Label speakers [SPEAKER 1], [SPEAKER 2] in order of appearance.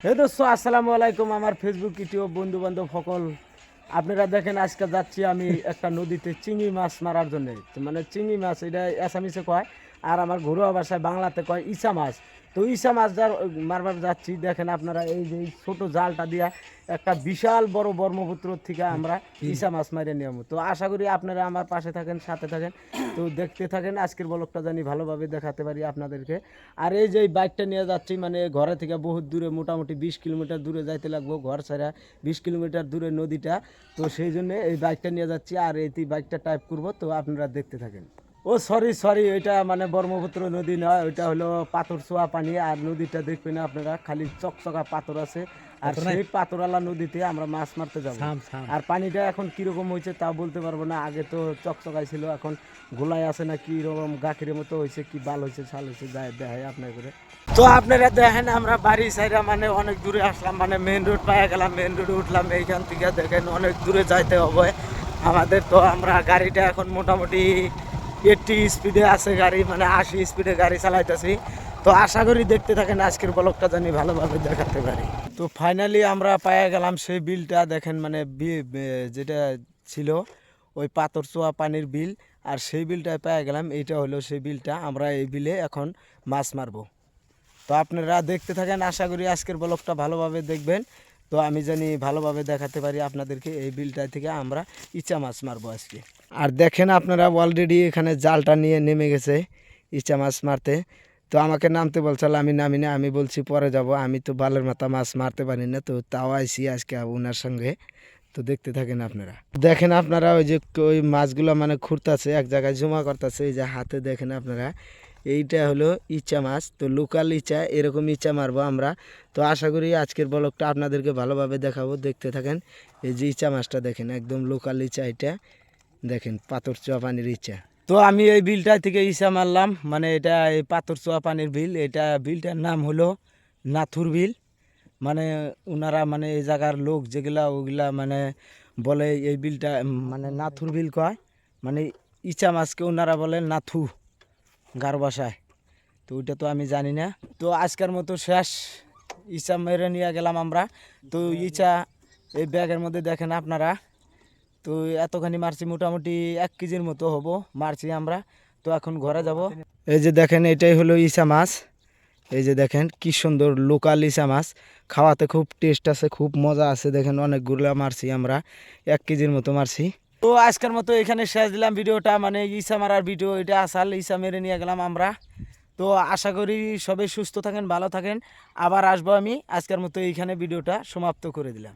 [SPEAKER 1] হে দোস্ত, আসসালামু আলাইকুম। আমার ফেসবুক ইউটিউব বন্ধু বান্ধব সকল, আপনারা দেখেন আজকে যাচ্ছি আমি একটা নদীতে চিংড়ি মাছ মারার জন্য। মানে চিংড়ি মাছ এটা আসামিসে কয়, আর আমার ঘরোয়া ভাষায় বাংলাতে কয় ইসা মাছ। তো ইসা মাছ যার মারবার যাচ্ছি, দেখেন আপনারা এই যে ছোট জালটা দিয়া একটা বিশাল বড় ব্রহ্মপুত্র থেকে আমরা ইসা মাছ মারিয়ে নিয়ম। তো আশা করি আপনারা আমার পাশে থাকেন, সাথে থাকেন, তো দেখতে থাকেন। আজকের ব্লগটা জানি ভালোভাবে দেখাতে পারি আপনাদেরকে। আর এই যে এই বাইকটা নিয়ে যাচ্ছি, মানে ঘরে থেকে বহুত দূরে, মোটামুটি 20 কিলোমিটার দূরে যাইতে লাগবো, ঘর ছাড়া 20 কিলোমিটার দূরে নদীটা। তো সেই জন্য এই বাইকটা নিয়ে যাচ্ছি, আর এই বাইকটা টাইপ করব। তো আপনারা দেখতে থাকেন। ও সরি সরি, ওইটা মানে ব্রহ্মপুত্র নদী নয়, ওইটা হলো পাথর ছোঁয়া পানি। আর নদীটা দেখবেন আপনারা, খালি চকচকা পাথর আছে। আর সেই পাথরওয়ালা নদীতে আমরা মাছ মারতে যাবো। আর পানিটা এখন কিরকম হয়েছে তা বলতে পারবো না। আগে তো চকচকাই ছিল, এখন গোলায় আছে না কি রকম গাখিরের মতো হয়েছে, কি বাল হয়েছে ছাল হয়েছে, যায় দেখায় আপনার করে। তো আপনারা দেখেন আমরা বাড়ি সাইডা মানে অনেক দূরে আসলাম, মানে মেন রোড পাওয়া গেলাম, মেন রোডে উঠলাম। এইখান থেকে দেখেন অনেক দূরে যাইতে হবে আমাদের। তো আমরা গাড়িটা এখন মোটামুটি 80 স্পিডে আছে গাড়ি, মানে 80 স্পিডে গাড়ি চালাইতেছি। তো আশা করি দেখতে থাকেন, আজকের ব্লগটা জানি ভালোভাবে দেখাতে পারি। তো ফাইনালি আমরা পায়ে গেলাম সেই বিলটা। দেখেন মানে যেটা ছিল ওই পাথর চোয়া পানির বিল, আর সেই বিলটায় পেয়ে গেলাম। এইটা হলো সেই বিলটা, আমরা এই বিলে এখন মাছ মারবো। তো আপনারা দেখতে থাকেন, আশা করি আজকের ব্লগটা ভালোভাবে দেখবেন। তো আমি জানি ভালোভাবে দেখাতে পারি আপনাদেরকে। এই বিলটা থেকে আমরা ইচা মাছ মারবো আজকে। আর দেখেন আপনারা অলরেডি এখানে জালটা নিয়ে নেমে গেছে ইচা মাছ মারতে। তো আমাকে নামতে বলছিল, আমি নামি না, আমি বলছি পরে যাব। আমি তো বালের মাথা মাছ মারতে পারি না, তো তাও আইসি আজকে ওনার সঙ্গে। তো দেখতে থাকেন আপনারা। দেখেন আপনারা ওই যে ওই মাছগুলো মানে খুঁড়তেছে, এক জায়গায় জমা করতেছে। এই যে হাতে দেখেন আপনারা, এইটা হলো ইচা মাছ। তো লোকাল ইচা, এরকম ইচা মারবো আমরা। তো আশা করি আজকের ব্লগটা আপনাদেরকে ভালোভাবে দেখাবো, দেখতে থাকেন। এই যে ইচা মাছটা দেখেন, একদম লোকাল ইচা এটা। দেখেন পাথর চোয়া পানির ইচা। তো আমি এই বিলটা থেকে ইচা মারলাম, মানে এটা এই পাথর চোয়া পানির বিল। এটা বিলটার নাম হলো নাথুর বিল। মানে ওনারা মানে এই জায়গার লোক যেগুলা, ওগুলা মানে বলে এই বিলটা মানে নাথুর বিল কয়। মানে ইচা মাছকে ওনারা বলে নাথু গারো ভাষায়। তো ওইটা তো আমি জানি না। তো আজকের মতো শেষ, ইচা মেরে নিয়ে গেলাম আমরা। তো ইচা এই ব্যাগের মধ্যে দেখেন আপনারা। তো এতখানি মারছি, মোটামুটি 1 কেজির মতো হবো মারছি আমরা। তো এখন ঘরে যাব। এই যে দেখেন, এটাই হলো ইচা মাছ। এই যে দেখেন কি সুন্দর লোকাল ইচা মাছ, খাওয়াতে খুব টেস্ট আছে, খুব মজা আছে। দেখেন অনেকগুলো মারছি আমরা, 1 কেজির মতো মারছি। তো আজকের মতো এখানে শেষ দিলাম ভিডিওটা, মানে ইসা মারার ভিডিও এটা। আসাল ইসা মেরে নিয়ে গেলাম আমরা। তো আশা করি সবাই সুস্থ থাকেন, ভালো থাকেন। আবার আসবো আমি। আজকের মতো এইখানে ভিডিওটা সমাপ্ত করে দিলাম।